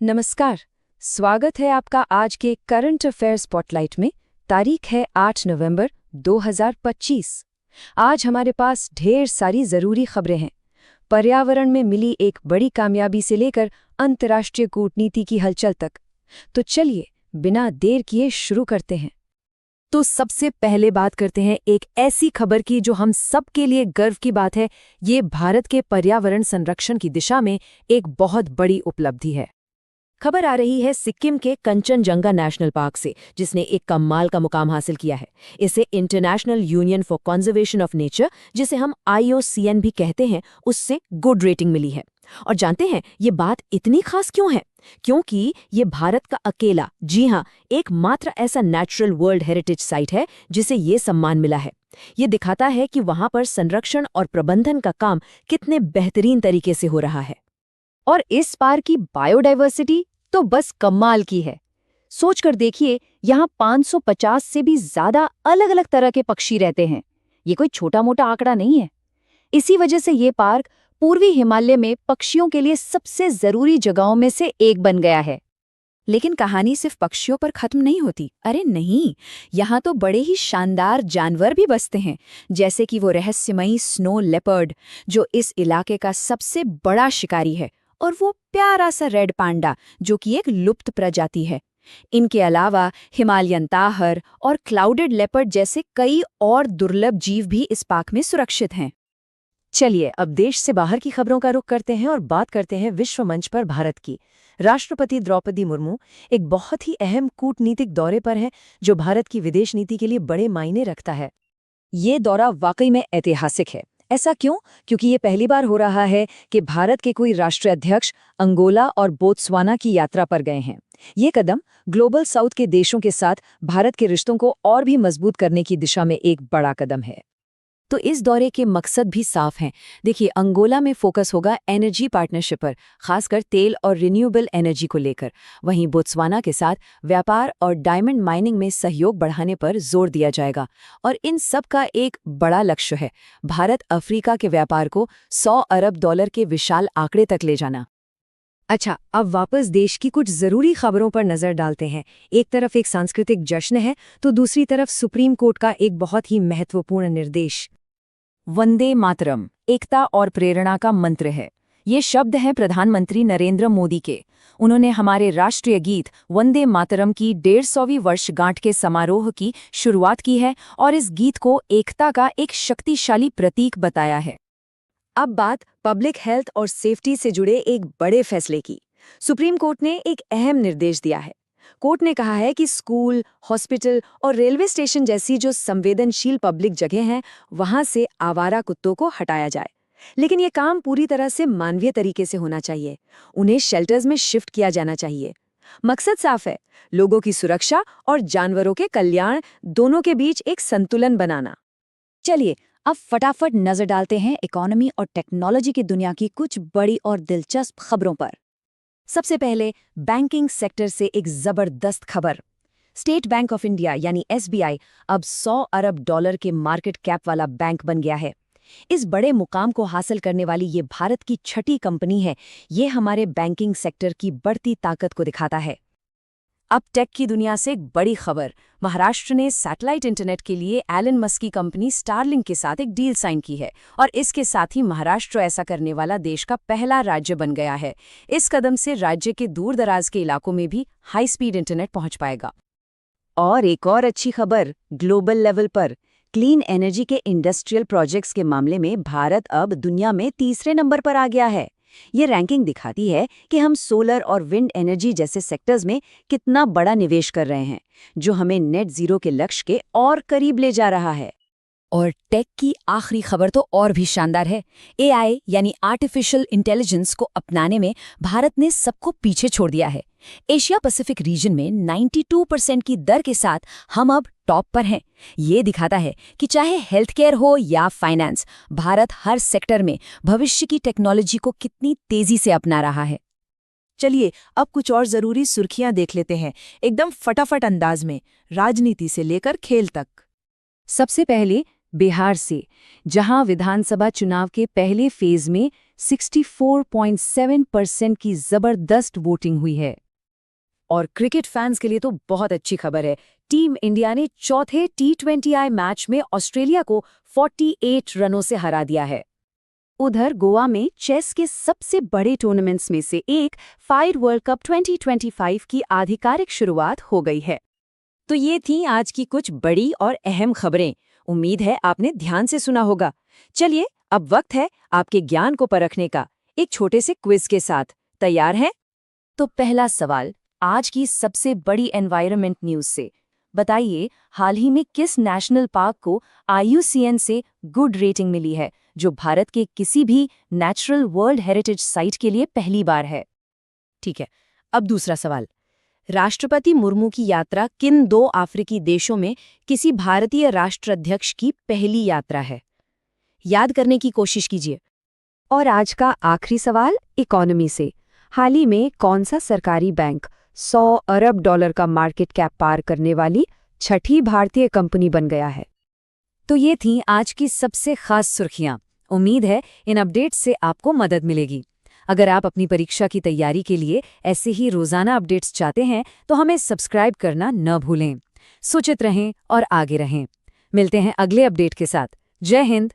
नमस्कार। स्वागत है आपका आज के करंट अफेयर स्पॉटलाइट में। तारीख है 8 नवंबर 2025। आज हमारे पास ढेर सारी ज़रूरी खबरें हैं। पर्यावरण में मिली एक बड़ी कामयाबी से लेकर अंतर्राष्ट्रीय कूटनीति की हलचल तक। तो चलिए बिना देर किए शुरू करते हैं। तो सबसे पहले बात करते हैं एक ऐसी खबर की जो हम सब के लिए गर्व की बात है। ये भारत के पर्यावरण संरक्षण की दिशा में एक बहुत बड़ी उपलब्धि है। खबर आ रही है सिक्किम के कंचनजंगा नेशनल पार्क से, जिसने एक कमाल का मुकाम हासिल किया है। इसे international union for conservation of nature, जिसे हम IUCN भी कहते हैं, उससे गुड रेटिंग मिली है। और जानते हैं ये बात इतनी खास क्यों है? क्योंकि ये भारत का अकेला, जी हाँ, एकमात्र ऐसा नेचुरल वर्ल्ड हेरिटेज साइट है जिसे ये सम्मान मिला है। ये दिखाता है कि वहां पर संरक्षण और प्रबंधन का काम कितने बेहतरीन तरीके से हो रहा है। और इस पार्क की बायोडाइवर्सिटी तो बस कमाल की है। सोचकर देखिए, यहाँ 550 से भी ज्यादा अलग अलग तरह के पक्षी रहते हैं। ये कोई छोटा मोटा आंकड़ा नहीं है। इसी वजह से ये पार्क पूर्वी हिमालय में पक्षियों के लिए सबसे जरूरी जगहों में से एक बन गया है। लेकिन कहानी सिर्फ पक्षियों पर खत्म नहीं होती। अरे नहीं, यहाँ तो बड़े ही शानदार जानवर भी बसते हैं, जैसे कि वो रहस्यमयी स्नो लेपर्ड, जो इस इलाके का सबसे बड़ा शिकारी है, और वो प्यारा सा रेड पांडा, जो कि एक लुप्त प्रजाति है। इनके अलावा हिमालयन ताहर और क्लाउडेड लेपर्ड जैसे कई और दुर्लभ जीव भी इस पार्क में सुरक्षित हैं। चलिए अब देश से बाहर की खबरों का रुख करते हैं और बात करते हैं विश्व मंच पर भारत की। राष्ट्रपति द्रौपदी मुर्मू एक बहुत ही अहम कूटनीतिक दौरे पर हैं, जो भारत की विदेश नीति के लिए बड़े मायने रखता है। ये दौरा वाकई में ऐतिहासिक है। ऐसा क्यों? क्योंकि ये पहली बार हो रहा है कि भारत के कोई राष्ट्राध्यक्ष अंगोला और बोत्सवाना की यात्रा पर गए हैं। ये कदम ग्लोबल साउथ के देशों के साथ भारत के रिश्तों को और भी मजबूत करने की दिशा में एक बड़ा कदम है। तो इस दौरे के मकसद भी साफ हैं। देखिए, अंगोला में फोकस होगा एनर्जी पार्टनरशिप पर, खासकर तेल और रिन्यूएबल एनर्जी को लेकर। वहीं बोत्सवाना के साथ व्यापार और डायमंड माइनिंग में सहयोग बढ़ाने पर जोर दिया जाएगा। और इन सब का एक बड़ा लक्ष्य है, भारत अफ्रीका के व्यापार को $100 अरब के विशाल आंकड़े तक ले जाना। अच्छा, अब वापस देश की कुछ जरूरी खबरों पर नजर डालते हैं। एक तरफ एक सांस्कृतिक जश्न है, तो दूसरी तरफ सुप्रीम कोर्ट का एक बहुत ही महत्वपूर्ण निर्देश। वंदे मातरम एकता और प्रेरणा का मंत्र है। ये शब्द हैं प्रधानमंत्री नरेंद्र मोदी के। उन्होंने हमारे राष्ट्रीय गीत वंदे मातरम की 150वीं वर्षगांठ के समारोह की शुरुआत की है और इस गीत को एकता का एक शक्तिशाली प्रतीक बताया है। अब बात पब्लिक हेल्थ और सेफ्टी से जुड़े एक बड़े फैसले की। सुप्रीम कोर्ट ने एक अहम निर्देश दिया है। कोर्ट ने कहा है कि स्कूल, हॉस्पिटल और रेलवे स्टेशन जैसी जो संवेदनशील पब्लिक जगह हैं, वहां से आवारा कुत्तों को हटाया जाए। लेकिन ये काम पूरी तरह से मानवीय तरीके से होना चाहिए। उन्हें शेल्टर्स में शिफ्ट किया जाना चाहिए। मकसद साफ है, लोगों की सुरक्षा और जानवरों के कल्याण दोनों के बीच एक संतुलन बनाना। चलिए अब फटाफट नजर डालते हैं इकोनॉमी और टेक्नोलॉजी की दुनिया की कुछ बड़ी और दिलचस्प खबरों पर। सबसे पहले बैंकिंग सेक्टर से एक जबरदस्त खबर। स्टेट बैंक ऑफ इंडिया यानी SBI अब $100 अरब के मार्केट कैप वाला बैंक बन गया है। इस बड़े मुकाम को हासिल करने वाली ये भारत की छठी कंपनी है। ये हमारे बैंकिंग सेक्टर की बढ़ती ताकत को दिखाता है। अब टेक की दुनिया से एक बड़ी खबर। महाराष्ट्र ने सैटेलाइट इंटरनेट के लिए एलन मस्क की कंपनी स्टारलिंक के साथ एक डील साइन की है और इसके साथ ही महाराष्ट्र ऐसा करने वाला देश का पहला राज्य बन गया है। इस कदम से राज्य के दूर दराज के इलाकों में भी हाई स्पीड इंटरनेट पहुंच पाएगा। और एक और अच्छी खबर ग्लोबल लेवल पर। क्लीन एनर्जी के इंडस्ट्रियल प्रोजेक्ट्स के मामले में भारत अब दुनिया में तीसरे नंबर पर आ गया है। ये रैंकिंग दिखाती है कि हम सोलर और विंड एनर्जी जैसे सेक्टर्स में कितना बड़ा निवेश कर रहे हैं, जो हमें नेट जीरो के लक्ष्य के और करीब ले जा रहा है। और टेक की आखिरी खबर तो और भी शानदार है। AI यानी आर्टिफिशियल इंटेलिजेंस को अपनाने में भारत ने सबको पीछे छोड़ दिया है। एशिया पैसिफिक रीजन में 92% की दर के साथ हम अब टॉप पर हैं। ये दिखाता है कि चाहे हेल्थ केयर हो या फाइनेंस, भारत हर सेक्टर में भविष्य की टेक्नोलॉजी को कितनी तेजी से अपना रहा है। चलिए अब कुछ और जरूरी सुर्खियां देख लेते हैं, एकदम फटाफट अंदाज में, राजनीति से लेकर खेल तक। सबसे पहले बिहार से, जहां विधानसभा चुनाव के पहले फेज में 64.7% की जबरदस्त वोटिंग हुई है। और क्रिकेट फैंस के लिए तो बहुत अच्छी खबर है। टीम इंडिया ने चौथे T20I मैच में ऑस्ट्रेलिया को 48 रनों से हरा दिया है। उधर गोवा में चेस के सबसे बड़े टूर्नामेंट्स में से एक फाइड वर्ल्ड कप 2025 की आधिकारिक शुरुआत हो गई है। तो ये थी आज की कुछ बड़ी और अहम खबरें। उम्मीद है आपने ध्यान से सुना होगा। चलिए, अब वक्त है आपके ज्ञान को परखने का, एक छोटे से क्विज के साथ। तैयार हैं? तो पहला सवाल आज की सबसे बड़ी एनवायरनमेंट न्यूज़ से। बताइए, हाल ही में किस नेशनल पार्क को IUCN से गुड रेटिंग मिली है, जो भारत के किसी भी नेचुरल वर्ल्ड हेरिटेज साइट के लिए पहली बार है? ठीक है, अब दूसरा सवाल। राष्ट्रपति मुर्मू की यात्रा किन 2 अफ्रीकी देशों में किसी भारतीय राष्ट्राध्यक्ष की पहली यात्रा है? याद करने की कोशिश कीजिए। और आज का आखिरी सवाल इकोनॉमी से। हाल ही में कौन सा सरकारी बैंक $100 अरब का मार्केट कैप पार करने वाली छठी भारतीय कंपनी बन गया है? तो ये थीं आज की सबसे खास सुर्खियां। उम्मीद है इन अपडेट्स से आपको मदद मिलेगी। अगर आप अपनी परीक्षा की तैयारी के लिए ऐसे ही रोजाना अपडेट्स चाहते हैं तो हमें सब्सक्राइब करना न भूलें। सूचित रहें और आगे रहें। मिलते हैं अगले अपडेट के साथ। जय हिंद।